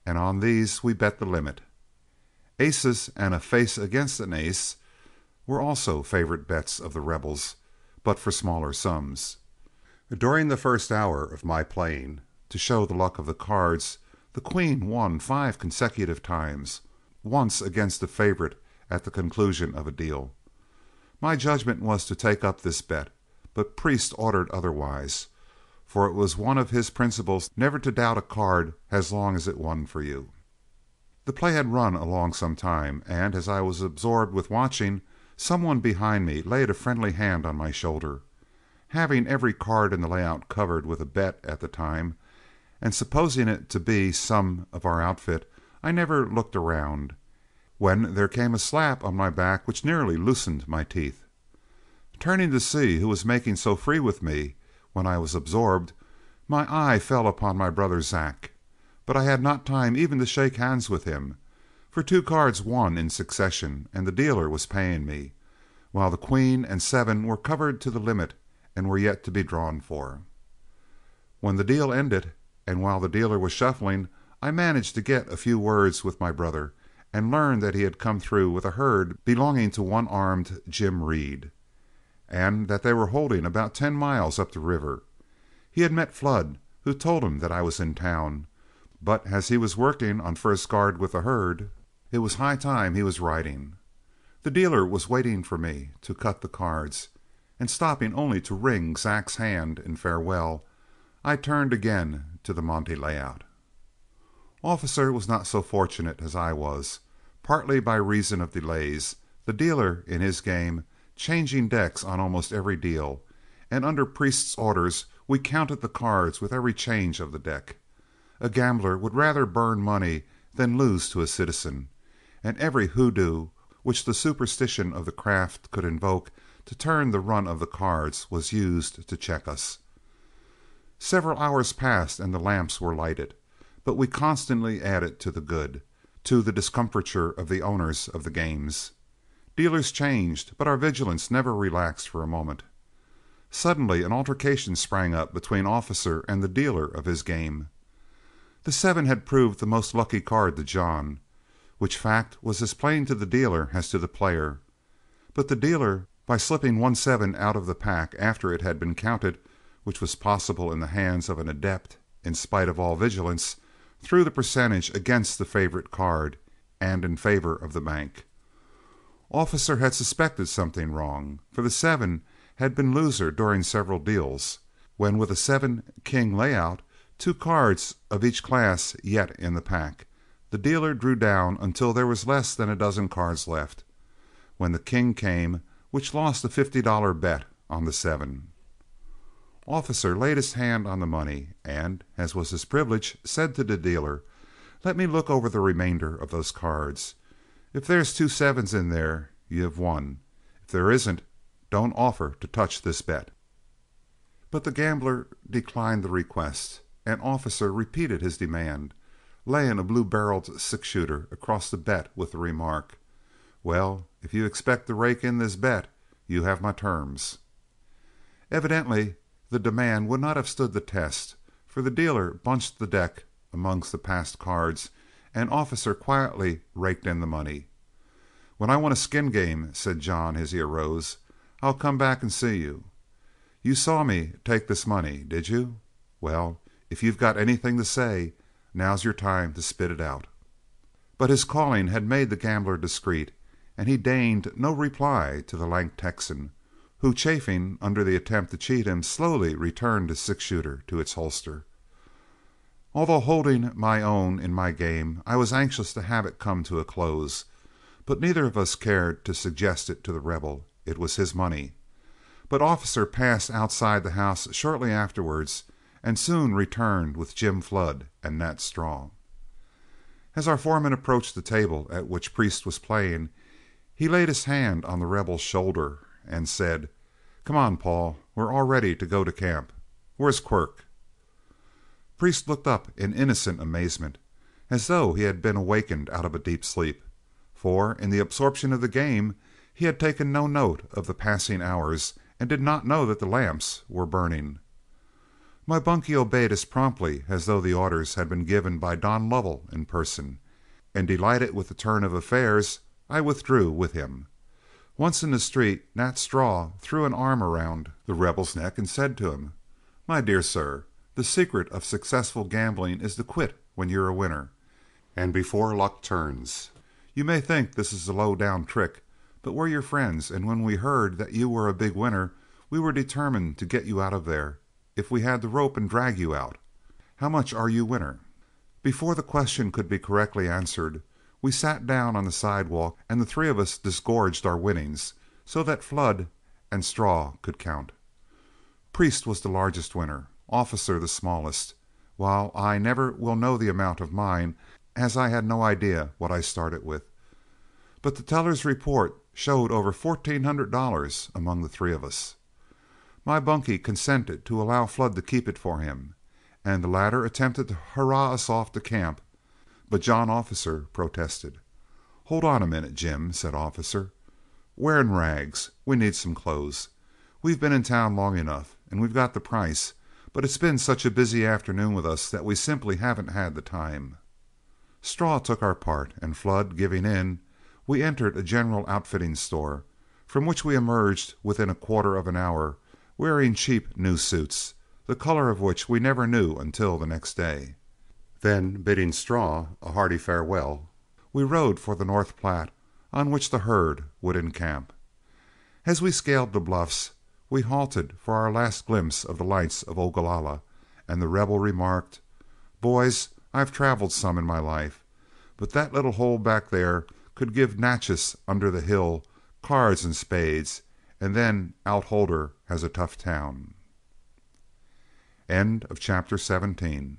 and on these we bet the limit. Aces and a face against an ace were also favorite bets of the rebels, but for smaller sums. During the first hour of my playing, to show the luck of the cards, the queen won 5 consecutive times, once against a favorite at the conclusion of a deal. My judgment was to take up this bet, but Priest ordered otherwise, for it was one of his principles never to doubt a card as long as it won for you. The play had run along some time, and as I was absorbed with watching, someone behind me laid a friendly hand on my shoulder. Having every card in the layout covered with a bet at the time, and supposing it to be some of our outfit, I never looked around, when there came a slap on my back which nearly loosened my teeth. Turning to see who was making so free with me when I was absorbed, my eye fell upon my brother Zack, but I had not time even to shake hands with him, for 2 cards won in succession, and the dealer was paying me, while the queen and 7 were covered to the limit and were yet to be drawn for. When the deal ended, and while the dealer was shuffling, I managed to get a few words with my brother, and learned that he had come through with a herd belonging to one armed Jim Reed, and that they were holding about 10 miles up the river. He had met Flood, who told him that I was in town, but as he was working on first guard with the herd, it was high time he was riding. The dealer was waiting for me to cut the cards, and stopping only to wring Zack's hand in farewell, I turned again to the Monte layout. Officer was not so fortunate as I was, partly by reason of delays, the dealer in his game changing decks on almost every deal, and under Priest's orders we counted the cards with every change of the deck. A gambler would rather burn money than lose to a citizen, and every hoodoo which the superstition of the craft could invoke to turn the run of the cards was used to check us. Several hours passed and the lamps were lighted, but we constantly added to the good, to the discomfiture of the owners of the games. Dealers changed, but our vigilance never relaxed for a moment. Suddenly an altercation sprang up between Officer and the dealer of his game. The 7 had proved the most lucky card to John, which fact was as plain to the dealer as to the player, but the dealer, by slipping 1 7 out of the pack after it had been counted, which was possible in the hands of an adept in spite of all vigilance, threw the percentage against the favorite card and in favor of the bank. Officer had suspected something wrong, for the 7 had been loser during several deals, when with a 7-king layout, 2 cards of each class yet in the pack, the dealer drew down until there was less than a dozen cards left, when the king came, which lost a $50 bet on the 7. Officer laid his hand on the money, and, as was his privilege, said to the dealer, "Let me look over the remainder of those cards. If there's 2 7s in there, you have won. If there isn't, don't offer to touch this bet." But the gambler declined the request, and Officer repeated his demand, laying a blue-barreled 6-shooter across the bet with the remark, "Well, if you expect to rake in this bet, you have my terms." Evidently the demand would not have stood the test, for the dealer bunched the deck amongst the passed cards, and Officer quietly raked in the money. "When I want a skin game," said John as he arose, "I'll come back and see you. You saw me take this money, did you? Well, if you've got anything to say, now's your time to spit it out." But his calling had made the gambler discreet, and he deigned no reply to the lank Texan, who, chafing under the attempt to cheat him, slowly returned his 6-shooter to its holster. Although holding my own in my game, I was anxious to have it come to a close, but neither of us cared to suggest it to the rebel. It was his money. But Officer passed outside the house shortly afterwards, and soon returned with Jim Flood and Nat Straw. As our foreman approached the table at which Priest was playing, he laid his hand on the rebel's shoulder and said, "Come on, Paul, we're all ready to go to camp. Where's Quirk?" Priest looked up in innocent amazement, as though he had been awakened out of a deep sleep, for in the absorption of the game he had taken no note of the passing hours and did not know that the lamps were burning. My bunkie obeyed as promptly as though the orders had been given by Don Lovell in person, and delighted with the turn of affairs, I withdrew with him. Once in the street, Nat Straw threw an arm around the Rebel's neck and said to him, "My dear sir, the secret of successful gambling is to quit when you're a winner, and before luck turns. You may think this is a low-down trick, but we're your friends, and when we heard that you were a big winner, we were determined to get you out of there if we had to rope and drag you out. How much are you winner?" Before the question could be correctly answered, we sat down on the sidewalk and the three of us disgorged our winnings so that Flood and Straw could count. Priest was the largest winner, Officer the smallest, while I never will know the amount of mine, as I had no idea what I started with. But the teller's report showed over $1,400 among the three of us. My bunkie consented to allow Flood to keep it for him, and the latter attempted to hurrah us off to camp, but John Officer protested. "Hold on a minute, Jim," said Officer. "We're in rags. We need some clothes. We've been in town long enough, and we've got the price, but it's been such a busy afternoon with us that we simply haven't had the time." Straw took our part, and Flood giving in, we entered a general outfitting store, from which we emerged within a quarter of an hour, wearing cheap new suits, the color of which we never knew until the next day. Then, bidding Straw a hearty farewell, we rode for the North Platte, on which the herd would encamp. As we scaled the bluffs, we halted for our last glimpse of the lights of Ogallala, and The Rebel remarked, "Boys, I've traveled some in my life, but that little hole back there could give Natchez under the hill cards and spades, and then Outholder has a tough town." End of chapter 17.